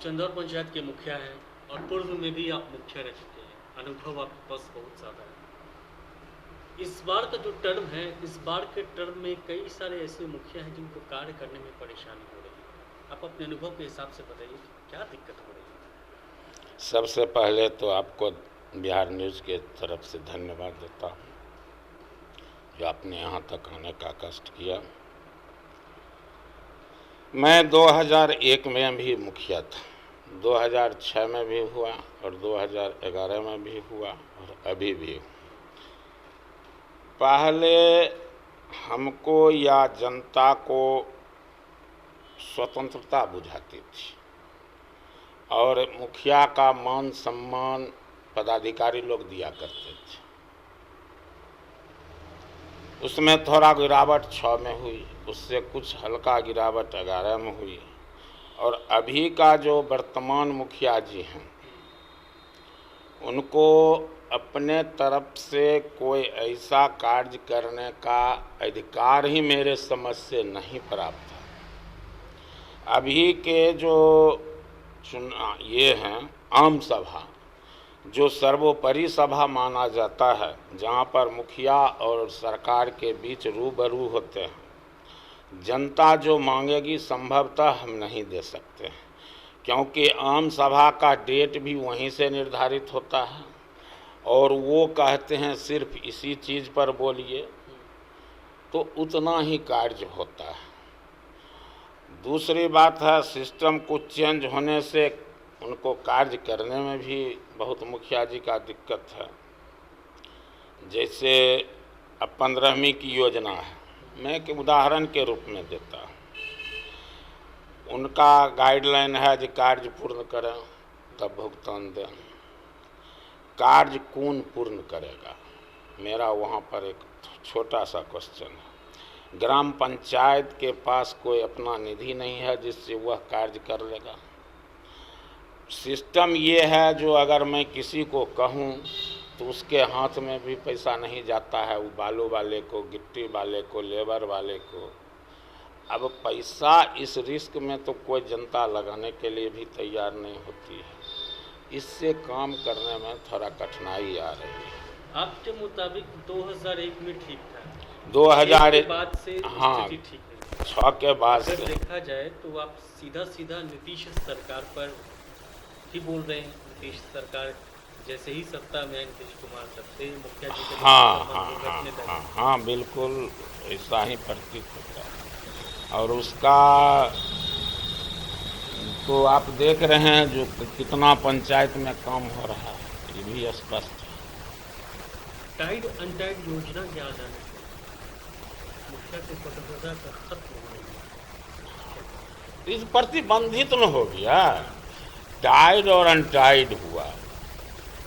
चंदौर पंचायत के मुखिया हैं और पूर्व में भी आप मुखिया रह चुके हैं, अनुभव आपके पास बहुत ज़्यादा है। इस बार का जो टर्म है, इस बार के टर्म में कई सारे ऐसे मुखिया हैं जिनको कार्य करने में परेशानी हो रही है। आप अपने अनुभव के हिसाब से बताइए क्या दिक्कत हो रही है। सबसे पहले तो आपको बिहार न्यूज़ के तरफ से धन्यवाद देता हूँ जो आपने यहाँ तक आने का कष्ट किया। मैं 2001 में भी मुखिया था, 2006 में भी हुआ और 2011 में भी हुआ और अभी भी हूँ। पहले हमको या जनता को स्वतंत्रता बुझाती थी और मुखिया का मान सम्मान पदाधिकारी लोग दिया करते थे। उसमें थोड़ा गिरावट 6 में हुई, उससे कुछ हल्का गिरावट 11 में हुई और अभी का जो वर्तमान मुखिया जी हैं उनको अपने तरफ से कोई ऐसा कार्य करने का अधिकार ही मेरे समझ से नहीं प्राप्त है। अभी के जो ये हैं आम सभा, जो सर्वोपरि सभा माना जाता है, जहाँ पर मुखिया और सरकार के बीच रूबरू होते हैं, जनता जो मांगेगी संभवतः हम नहीं दे सकते हैं, क्योंकि आम सभा का डेट भी वहीं से निर्धारित होता है और वो कहते हैं सिर्फ इसी चीज़ पर बोलिए, तो उतना ही कार्य होता है। दूसरी बात है, सिस्टम कुछ चेंज होने से उनको कार्य करने में भी बहुत मुखिया जी का दिक्कत है। जैसे अब 15वीं की योजना है, मैं एक उदाहरण के रूप में देता हूँ। उनका गाइडलाइन है कि कार्य पूर्ण करें तब भुगतान दें। कार्य कौन पूर्ण करेगा? मेरा वहाँ पर एक छोटा सा क्वेश्चन है। ग्राम पंचायत के पास कोई अपना निधि नहीं है जिससे वह कार्य कर लेगा। सिस्टम ये है जो अगर मैं किसी को कहूँ तो उसके हाथ में भी पैसा नहीं जाता है, वो बालू वाले को, गिट्टी वाले को, लेबर वाले को। अब पैसा इस रिस्क में तो कोई जनता लगाने के लिए भी तैयार नहीं होती है। इससे काम करने में थोड़ा कठिनाई आ रही है। आपके मुताबिक 2001 में ठीक था, 2000 के बाद से हाँ, स्थिति ठीक नहीं। 6 के बाद अगर से देखा जाए तो आप सीधा नीतीश सरकार पर ही बोल रहे हैं। नीतीश सरकार जैसे ही सत्ता में आए, नीतीश कुमार तब से मुखिया जी के हाँ, बिल्कुल ऐसा ही प्रतीत होता है। और उसका तो आप देख रहे हैं जो कितना पंचायत में काम हो रहा है, ये भी स्पष्ट है। टाइड अनटाइड योजना के आ जाने से मुखिया की स्वतंत्रता का खत्म हो रही है। इस प्रतिबंधित न हो गया, टाइड और अनटाइड हुआ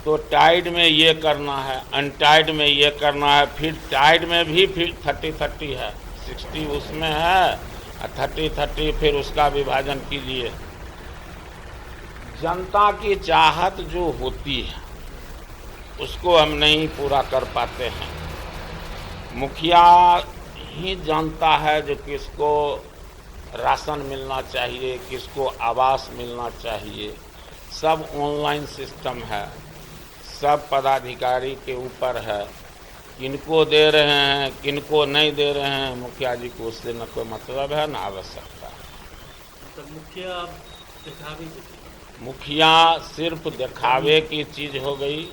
तो टाइड में ये करना है, अनटाइड में ये करना है, फिर टाइड में भी फिर 30-30 है, 60 उसमें है और 30-30 फिर उसका विभाजन कीजिए। जनता की चाहत जो होती है उसको हम नहीं पूरा कर पाते हैं। मुखिया ही जानता है जो किसको राशन मिलना चाहिए, किसको आवास मिलना चाहिए। सब ऑनलाइन सिस्टम है, सब पदाधिकारी के ऊपर है, किनको दे रहे हैं किनको नहीं दे रहे हैं, मुखिया जी को उससे न कोई मतलब है न आवश्यकता है। तो मुखिया सिर्फ दिखावे की चीज़ हो गई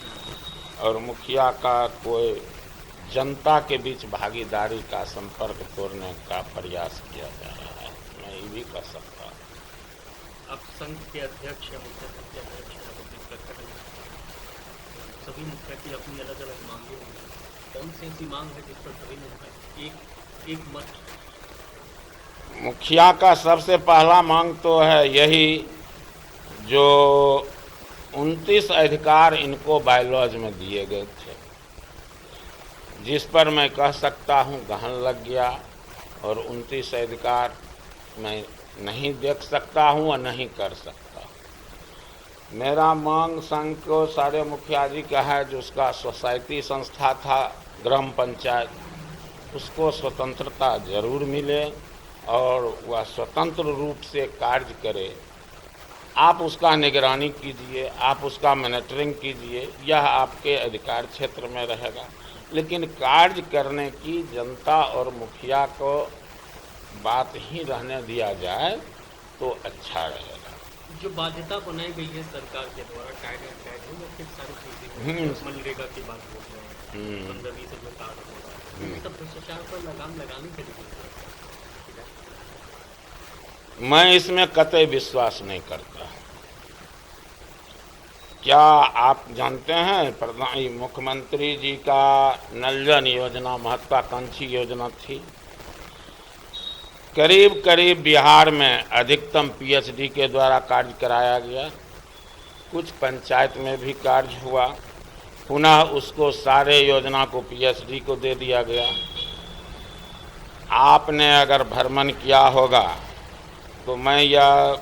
और मुखिया का कोई जनता के बीच भागीदारी का संपर्क तोड़ने का प्रयास किया जा रहा है। मैं ये भी कह सकता हूँ। आप संघ के अध्यक्ष हैं, मुखिया संघ के अध्यक्ष हैं, सभी मुखिया की अपनी अलग अलग मांगे होंगी। कौन सी ऐसी मांग है जिस पर सभी मुखिया एक मत? मुखिया का सबसे पहला मांग तो है यही जो 29 अधिकार इनको बायलॉज में दिए गए थे, जिस पर मैं कह सकता हूँ गहन लग गया और 29 अधिकार मैं नहीं देख सकता हूँ और नहीं कर सकता। मेरा मांग संघ को सारे मुखिया जी का है, जो उसका सोसाइटी संस्था था ग्राम पंचायत, उसको स्वतंत्रता जरूर मिले और वह स्वतंत्र रूप से कार्य करे। आप उसका निगरानी कीजिए, आप उसका मॉनिटरिंग कीजिए, यह आपके अधिकार क्षेत्र में रहेगा। लेकिन कार्य करने की जनता और मुखिया को बात ही रहने दिया जाए तो अच्छा रहेगा। जो बाध्यता बनाई गई है सरकार के द्वारा टाइड एंड टाइड है या फिर सारी चीजें मनरेगा की बात बोल रहे हैं, 15-20 जो कार्ड हो रहा है, सब भ्रष्टाचार पर लगाम लगाने के लिए मैं इसमें कतई विश्वास नहीं करता। क्या आप जानते हैं प्रधान मुख्यमंत्री जी का नल जल योजना महत्वाकांक्षी योजना थी। करीब करीब बिहार में अधिकतम पीएचडी के द्वारा कार्य कराया गया, कुछ पंचायत में भी कार्य हुआ, पुनः उसको सारे योजना को पीएचडी को दे दिया गया। आपने अगर भ्रमण किया होगा तो मैं यह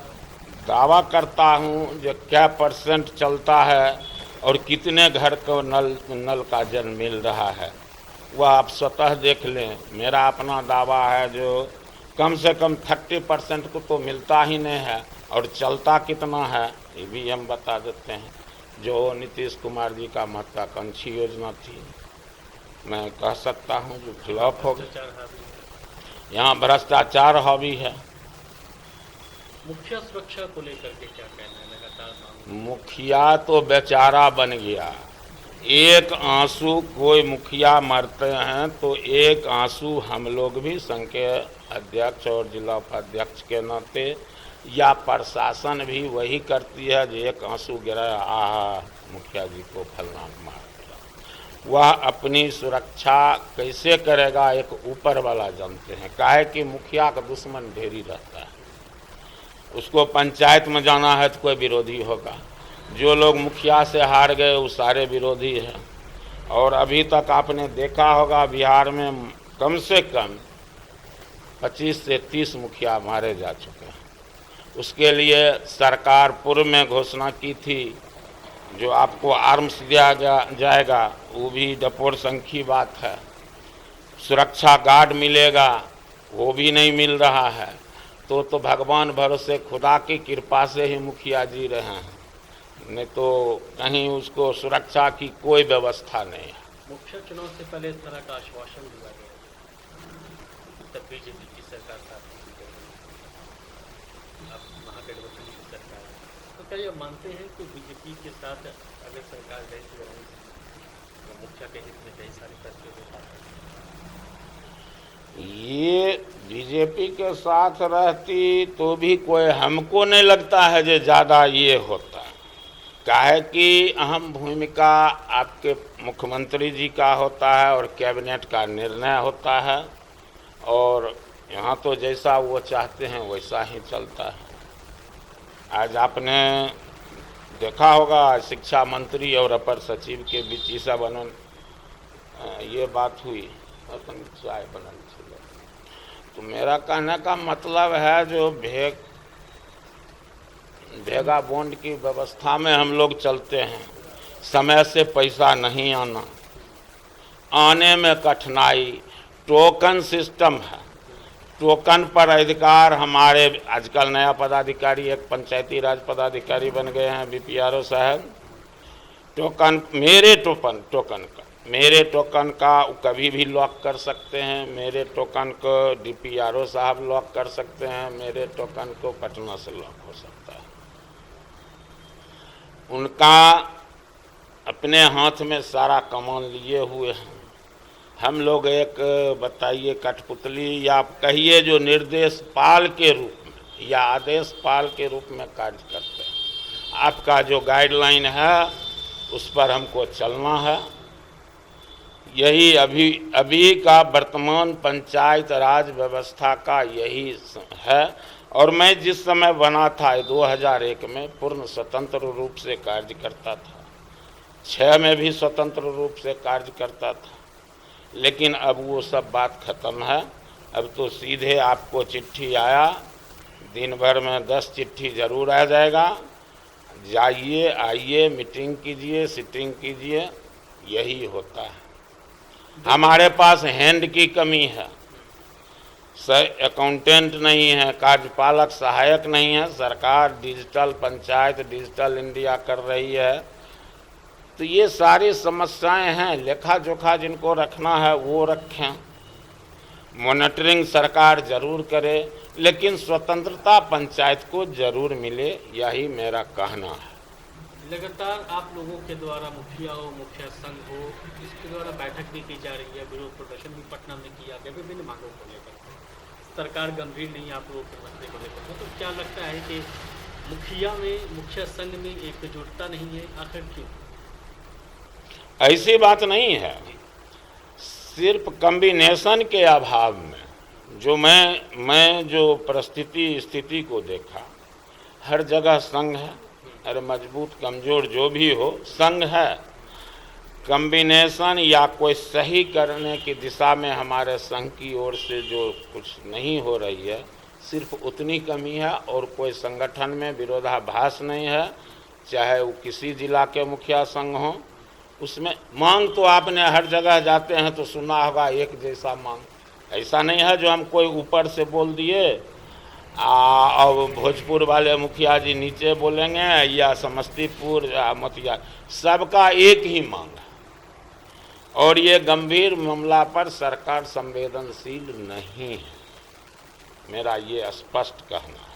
दावा करता हूँ जो क्या % चलता है और कितने घर को नल का जल मिल रहा है, वह आप स्वतः देख लें। मेरा अपना दावा है जो कम से कम 30% को तो मिलता ही नहीं है, और चलता कितना है ये भी हम बता देते हैं। जो नीतीश कुमार जी का महत्वाकांक्षी योजना थी, मैं कह सकता हूँ जो फ्लॉप हो गई। यहाँ भ्रष्टाचार हावी है। मुखिया सुरक्षा को लेकर के क्या कहना है? लगातार मुखिया तो बेचारा बन गया। एक आंसू कोई मुखिया मरते हैं तो एक आंसू हम लोग भी संघ के अध्यक्ष और जिला उपाध्यक्ष के नाते या प्रशासन भी वही करती है जो एक आंसू गिराया, आहा मुखिया जी को फलना मार दिया। वह अपनी सुरक्षा कैसे करेगा एक ऊपर वाला जानते हैं। काहे कि मुखिया का दुश्मन ढेरी रहता है, उसको पंचायत में जाना है तो कोई विरोधी होगा। जो लोग मुखिया से हार गए वो सारे विरोधी हैं। और अभी तक आपने देखा होगा बिहार में कम से कम 25 से 30 मुखिया मारे जा चुके हैं। उसके लिए सरकार पूर्व में घोषणा की थी जो आपको आर्म्स दिया जाएगा, वो भी डपोर संख्यी बात है। सुरक्षा गार्ड मिलेगा, वो भी नहीं मिल रहा है। तो भगवान भरोसे खुदा की कृपा से ही मुखिया जी रहे हैं, नहीं तो कहीं उसको सुरक्षा की कोई व्यवस्था नहीं है। मुख्य चुनाव से पहले इस तरह का आश्वासन दिया गया, तब बीजेपी की सरकार साथ थी, अब महागठबंधन की सरकार है। तो क्या ये मानते हैं कि बीजेपी के साथ अगर सरकार रहती तो मुखिया के हित में कई सारे फैसले हो पाते? ये बीजेपी के साथ रहती तो भी कोई हमको नहीं लगता है जो ज़्यादा ये होता। काहे कि अहम भूमिका आपके मुख्यमंत्री जी का होता है और कैबिनेट का निर्णय होता है, और यहाँ तो जैसा वो चाहते हैं वैसा ही चलता है। आज आपने देखा होगा शिक्षा मंत्री और अपर सचिव के बीच ईसा बनन ये बात हुई, अपन चाय बनन। तो मेरा कहने का मतलब है जो भेगा बॉन्ड की व्यवस्था में हम लोग चलते हैं, समय से पैसा नहीं आने में कठिनाई, टोकन सिस्टम है, टोकन पर अधिकार हमारे आजकल नया पदाधिकारी एक पंचायती राज पदाधिकारी बन गए हैं बीपीआरओ साहब। टोकन मेरे टोकन का कभी भी लॉक कर सकते हैं, मेरे टोकन को डीपीआरओ साहब लॉक कर सकते हैं, मेरे टोकन को पटना से लॉक हो सकता है। उनका अपने हाथ में सारा कमान लिए हुए हैं। हम लोग एक बताइए कठपुतली या कहिए जो निर्देश पाल के रूप में या आदेश पाल के रूप में कार्य करते हैं। आपका जो गाइडलाइन है उस पर हमको चलना है। यही अभी का वर्तमान पंचायत राज व्यवस्था का यही है। और मैं जिस समय बना था 2001 में पूर्ण स्वतंत्र रूप से कार्य करता था, 6 में भी स्वतंत्र रूप से कार्य करता था। लेकिन अब वो सब बात खत्म है। अब तो सीधे आपको चिट्ठी आया, दिन भर में 10 चिट्ठी जरूर आ जाएगा, जाइए आइए मीटिंग कीजिए सिटिंग कीजिए, यही होता है। हमारे पास हैंड की कमी है। अकाउंटेंट नहीं है, कार्यपालक सहायक नहीं है। सरकार डिजिटल पंचायत, डिजिटल इंडिया कर रही है, तो ये सारी समस्याएं हैं। लेखा जोखा जिनको रखना है वो रखें, मॉनिटरिंग सरकार जरूर करे, लेकिन स्वतंत्रता पंचायत को जरूर मिले, यही मेरा कहना है। लगातार आप लोगों के द्वारा, मुखिया हो, मुखिया संघ हो, इसके द्वारा बैठक भी की जा रही है, विरोध प्रदर्शन भी पटना में किया गया विभिन्न मांगों को लेकर। सरकार गंभीर नहीं आप लोगों के मसले को लेकर, तो क्या लगता है कि मुखिया संघ में एकजुटता नहीं है, आखिर क्यों? ऐसी बात नहीं है, सिर्फ कॉम्बिनेशन के अभाव में। जो मैं जो परिस्थिति स्थिति को देखा, हर जगह संघ है, अरे मजबूत कमजोर जो भी हो संघ है। कॉम्बिनेशन या कोई सही करने की दिशा में हमारे संघ की ओर से जो कुछ नहीं हो रही है, सिर्फ उतनी कमी है, और कोई संगठन में विरोधाभास नहीं है। चाहे वो किसी जिला के मुखिया संघ हो, उसमें मांग तो आपने हर जगह जाते हैं तो सुना होगा एक जैसा मांग। ऐसा नहीं है जो हम कोई ऊपर से बोल दिए और भोजपुर वाले मुखिया जी नीचे बोलेंगे, या समस्तीपुर या मोतिहारी, सबका एक ही मांग है। और ये गंभीर मामला पर सरकार संवेदनशील नहीं है, मेरा ये स्पष्ट कहना है।